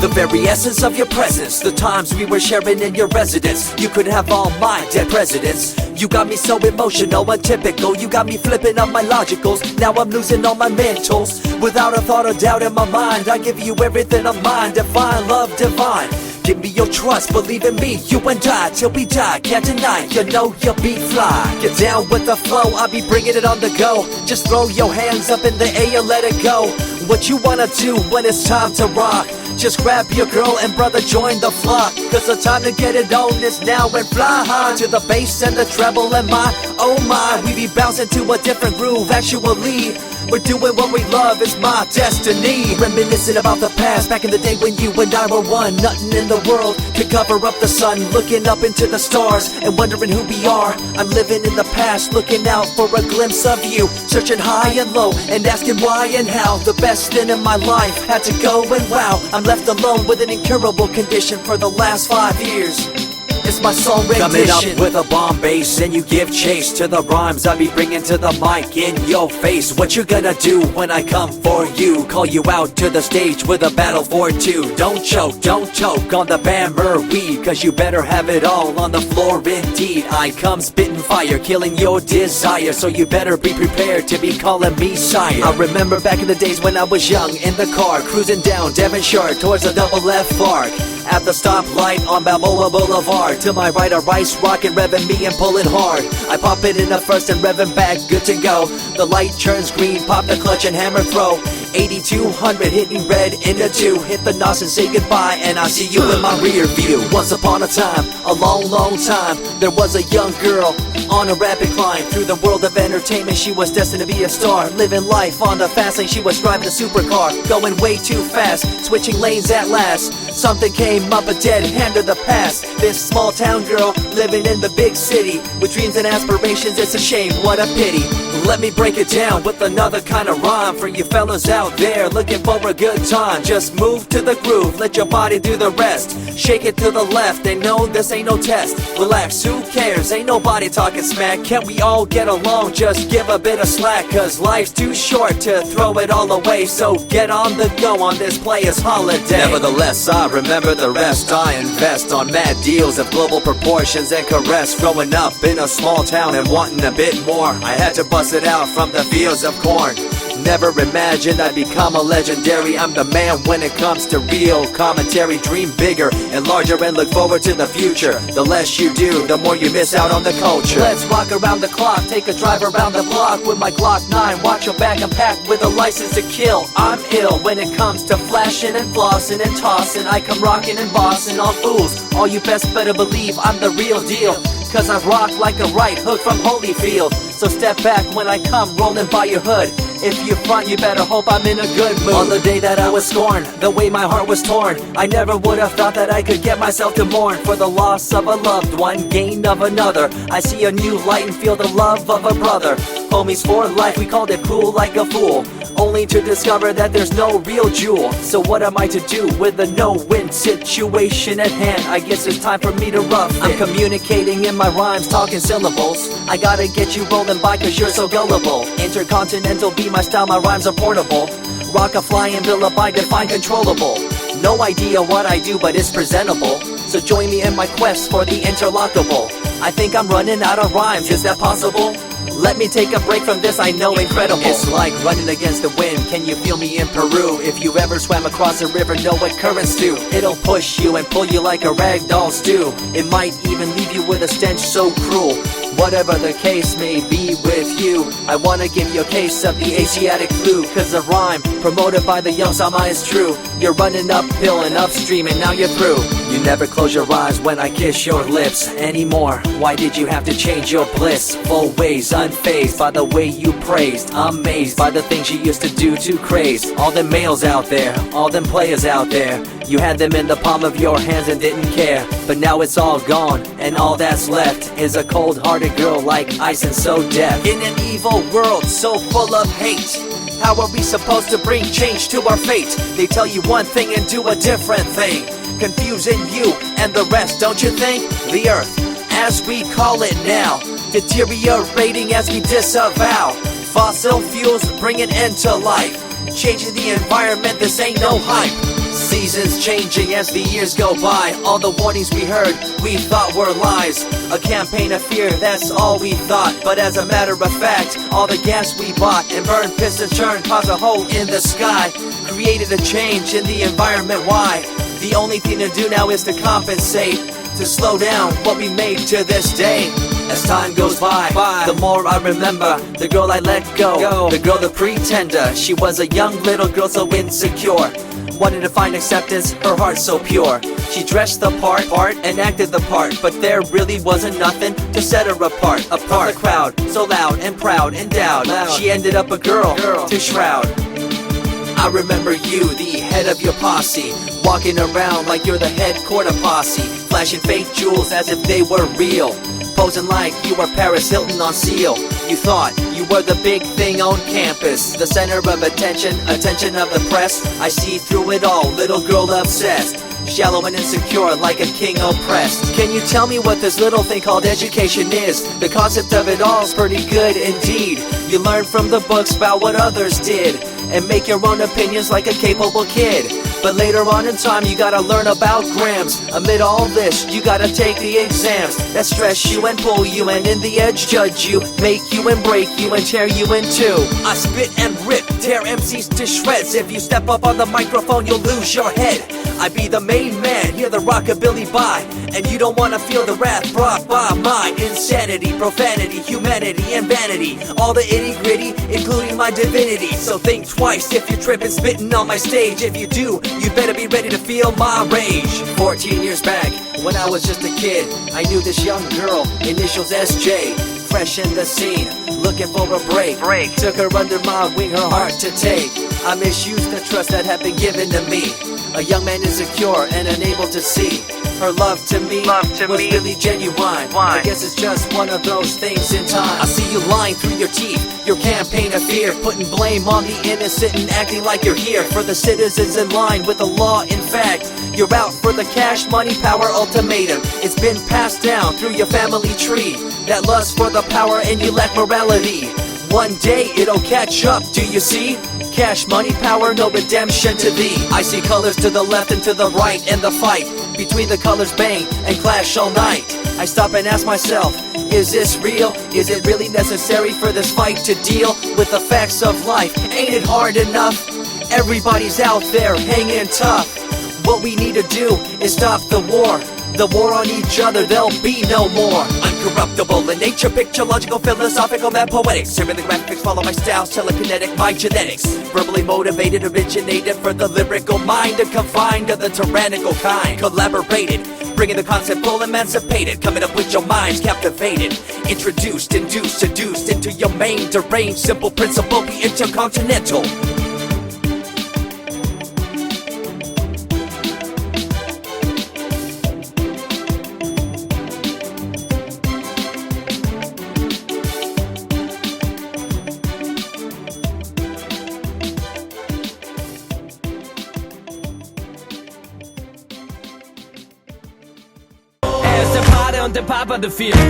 The very essence of your presence, the times we were sharing in your residence. You could have all my dead presidents. You got me so emotional, untypical. You got me flipping up my logicals. Now I'm losing all my mentals. Without a thought or doubt in my mind, I give you everything of mine. Divine love, divine. Give me your trust, believe in me, you and I, till we die, can't deny, you know you'll be fly. Get down with the flow, I'll be bringing it on the go. Just throw your hands up in the air, let it go. What you wanna do when it's time to rock? Just grab your girl and brother, join the flock. Cause the time to get it on is now, and fly high to the bass and the treble and my, oh my. We be bouncing to a different groove, actually. We're doing what we love, it's my destiny. Reminiscing about the past, back in the day when you and I were one. Nothing in the world could cover up the sun. Looking up into the stars and wondering who we are. I'm living in the past, looking out for a glimpse of you. Searching high and low and asking why and how. The best thing in my life had to go, and wow, I'm left alone with an incurable condition for the last 5 years. It's my song rendition. Coming up with a bomb bass and you give chase to the rhymes I be bringing to the mic in your face. What you gonna do when I come for you? Call you out to the stage with a battle for two. Don't choke on the mw2, cause you better have it all on the floor indeed. I come spitting fire, killing your desire, so you better be prepared to be calling me sire. I remember back in the days when I was young, in the car, cruising down Devonshire towards the double F arc. At the stoplight on Balboa Boulevard, to my right a rice rocket revving me and pulling hard. I pop it in the first and revving back, good to go. The light turns green, pop the clutch and hammer throw. 8200 hitting red in the 2. Hit the NOS and say goodbye, and I see you in my rear view. Once upon a time, a long time, there was a young girl on a rapid climb through the world of entertainment. She was destined to be a star, living life on the fast lane. She was driving a supercar, going way too fast, switching lanes at last. Something came up, a dead hand of the past. This small town girl living in the big city with dreams and aspirations. It's a shame, what a pity. Let me break it down with another kind of rhyme for you fellas out there looking for a good time. Just move to the groove, let your body do the rest. Shake it to the left, they know this ain't no test. Relax, who cares, ain't nobody talking smack. Can't we all get along, just give a bit of slack. Cause life's too short to throw it all away, so get on the go on this player's holiday. Nevertheless, I remember the rest. I invest on mad deals of global proportions and caress. Growing up in a small town and wanting a bit more, I had to bust it out from the fields of corn. Never imagined I'd become a legendary. I'm the man when it comes to real commentary. Dream bigger and larger and look forward to the future. The less you do, the more you miss out on the culture. Let's rock around the clock, take a drive around the block with my Glock 9. Watch your back, I'm packed with a license to kill. I'm ill when it comes to flashing and flossing and tossing. I come rocking and bossing on fools. All you best better believe I'm the real deal, cause I rock like a right hook from Holyfield. So step back when I come rolling by your hood. If you front, you better hope I'm in a good mood. On the day that I was scorned, the way my heart was torn, I never would have thought that I could get myself to mourn for the loss of a loved one, gain of another. I see a new light and feel the love of a brother. Homies for life, we called it cool like a fool, only to discover that there's no real jewel. So what am I to do with a no-win situation at hand? I guess it's time for me to rough it. I'm communicating in my rhymes, talking syllables. I gotta get you rolling by cause you're so gullible. Intercontinental be my style, my rhymes are portable. Rock a flying villa by define controllable. No idea what I do, but it's presentable. So join me in my quest for the interlockable. I think I'm running out of rhymes, is that possible? Let me take a break from this, I know incredible. It's like running against the wind, can you feel me in Peru? If you ever swam across a river, know what currents do. It'll push you and pull you like a ragdoll stew. It might even leave you with a stench so cruel. Whatever the case may be with you, I wanna give you a case of the Asiatic flu. Cause the rhyme promoted by the young Sama is true. You're running uphill and upstream and now you're through. You never close your eyes when I kiss your lips anymore. Why did you have to change your bliss? Full ways, unfazed by the way you praised. Amazed by the things you used to do to craze. All them males out there, all them players out there, you had them in the palm of your hands and didn't care. But now it's all gone, and all that's left is a cold-hearted girl like ice and so deaf. In an evil world so full of hate, how are we supposed to bring change to our fate? They tell you one thing and do a different thing, confusing you and the rest, don't you think? The earth, as we call it now, deteriorating as we disavow. Fossil fuels bring an end to life, changing the environment, this ain't no hype. Seasons changing as the years go by. All the warnings we heard, we thought were lies. A campaign of fear, that's all we thought. But as a matter of fact, all the gas we bought and burned, pissed and churned caused a hole in the sky. Created a change in the environment, why? The only thing to do now is to compensate, to slow down what we made to this day. As time goes by, the more I remember the girl I let go, the girl, the pretender. She was a young little girl so insecure, wanted to find acceptance, her heart so pure. She dressed the part and acted the part, but there really wasn't nothing to set her apart from the crowd, so loud and proud, endowed. She ended up a girl to shroud. I remember you, the head of your posse, walking around like you're the head quarter posse, flashing fake jewels as if they were real, posing like you were Paris Hilton on seal. You thought you were the big thing on campus, the center of attention of the press. I see through it all, little girl obsessed, shallow and insecure like a king oppressed. Can you tell me what this little thing called education is? The concept of it all's pretty good indeed. You learn from the books about what others did and make your own opinions like a capable kid. But later on in time you gotta learn about grams. Amid all this you gotta take the exams that stress you and pull you, and in the edge judge you, make you and break you and tear you in two. I spit and rip, tear MCs to shreds. If you step up on the microphone you'll lose your head. I be the main man, hear the rockabilly by, and you don't wanna feel the wrath brought by my insanity, profanity, humanity, and vanity. All the itty gritty, including my divinity. So think twice if you're tripping, spitting on my stage. If you do, you better be ready to feel my rage. 14 years back, when I was just a kid, I knew this young girl, initials SJ, fresh in the scene, looking for a break. Took her under my wing, her heart to take. I misused the trust that had been given to me. A young man insecure and unable to see her love to me was really genuine. I guess it's just one of those things in time. I see you lying through your teeth, your campaign of fear, putting blame on the innocent and acting like you're here for the citizens in line with the law. In fact, you're out for the cash, money, power ultimatum. It's been passed down through your family tree, that lust for the power and you lack morality. One day it'll catch up, do you see? Cash, money, power, no redemption to thee. I see colors to the left and to the right, and the fight between the colors bang and clash all night. I stop and ask myself, is this real? Is it really necessary for this fight to deal with the facts of life? Ain't it hard enough? Everybody's out there hanging tough. What we need to do is stop the war on each other, there'll be no more. Uncorruptible in nature, picture, logical, philosophical, mad poetics. Serving the graphics, follow my style, telekinetic, my genetics. Verbally motivated, originated for the lyrical mind, and confined to the tyrannical kind. Collaborated, bringing the concept full emancipated, coming up with your minds captivated. Introduced, induced, seduced into your main deranged, simple principle, be intercontinental. Er ist der Pate und der Papa dafür.